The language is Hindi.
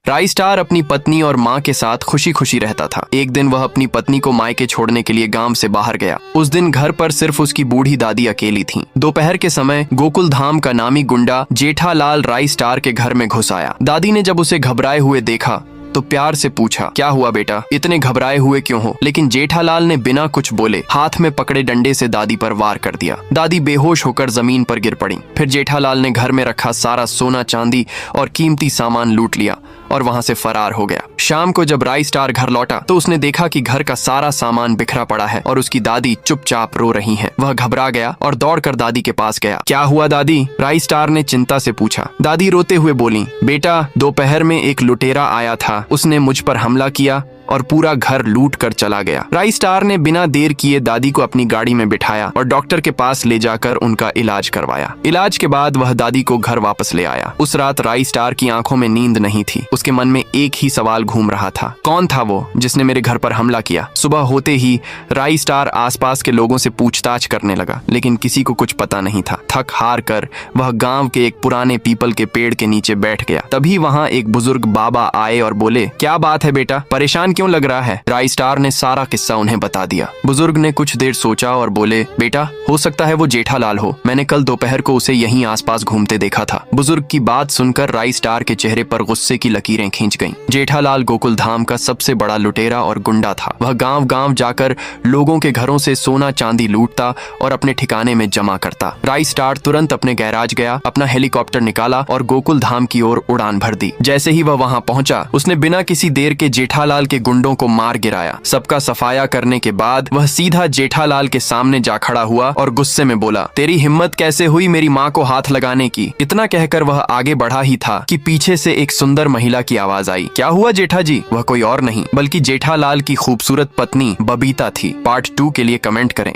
राई स्टार अपनी पत्नी और माँ के साथ खुशी खुशी रहता था। एक दिन वह अपनी पत्नी को मायके छोड़ने के लिए गांव से बाहर गया। उस दिन घर पर सिर्फ उसकी बूढ़ी दादी अकेली थी। दोपहर के समय गोकुल धाम का नामी गुंडा जेठालाल राई स्टार के घर में घुस आया। दादी ने जब उसे घबराए हुए देखा तो प्यार से पूछा, क्या हुआ बेटा, इतने घबराए हुए क्यों हो? लेकिन जेठालाल ने बिना कुछ बोले हाथ में पकड़े डंडे से दादी पर वार कर दिया। दादी बेहोश होकर जमीन पर गिर पड़ी। फिर जेठालाल ने घर में रखा सारा सोना चांदी और कीमती सामान लूट लिया और वहां से फरार हो गया। शाम को जब राई स्टार घर लौटा तो उसने देखा कि घर का सारा सामान बिखरा पड़ा है और उसकी दादी चुपचाप रो रही हैं। वह घबरा गया और दौड़कर दादी के पास गया। क्या हुआ दादी? राई स्टार ने चिंता से पूछा। दादी रोते हुए बोली, बेटा दोपहर में एक लुटेरा आया था, उसने मुझ पर हमला किया और पूरा घर लूट कर चला गया। राई स्टार ने बिना देर किए दादी को अपनी गाड़ी में बिठाया और डॉक्टर के पास ले जाकर उनका इलाज करवाया। इलाज के बाद वह दादी को घर वापस ले आया। उस रात राई स्टार की आंखों में नींद नहीं थी। उसके मन में एक ही सवाल घूम रहा था, कौन था वो जिसने मेरे घर पर हमला किया? सुबह होते ही राई स्टार आसपास के लोगों से पूछताछ करने लगा, लेकिन किसी को कुछ पता नहीं था। थक हार कर वह गांव के एक पुराने पीपल के पेड़ के नीचे बैठ गया। तभी वहां एक बुजुर्ग बाबा आए और बोले, क्या बात है बेटा, परेशान क्यों लग रहा है? राई स्टार ने सारा किस्सा उन्हें बता दिया। बुजुर्ग ने कुछ देर सोचा और बोले, बेटा हो सकता है वो जेठालाल हो, मैंने कल दोपहर को उसे यहीं आसपास घूमते देखा था। बुजुर्ग की बात सुनकर राई स्टार के चेहरे पर गुस्से की लकीरें खींच गईं। जेठालाल गोकुल धाम का सबसे बड़ा लुटेरा और गुंडा था। वह गांव गांव जाकर लोगों के घरों से सोना चांदी लूटता और अपने ठिकाने में जमा करता। राई स्टार तुरंत अपने गैराज गया, अपना हेलीकॉप्टर निकाला और गोकुल धाम की ओर उड़ान भर दी। जैसे ही वह वहां पहुंचा उसने बिना किसी देर के जेठालाल के गुंडों को मार गिराया। सबका सफाया करने के बाद वह सीधा जेठालाल के सामने जा खड़ा हुआ और गुस्से में बोला, तेरी हिम्मत कैसे हुई मेरी माँ को हाथ लगाने की? इतना कहकर वह आगे बढ़ा ही था कि पीछे से एक सुंदर महिला की आवाज आई। क्या हुआ जेठा जी? वह कोई और नहीं बल्कि जेठालाल की खूबसूरत पत्नी बबीता थी। पार्ट 2 के लिए कमेंट करें।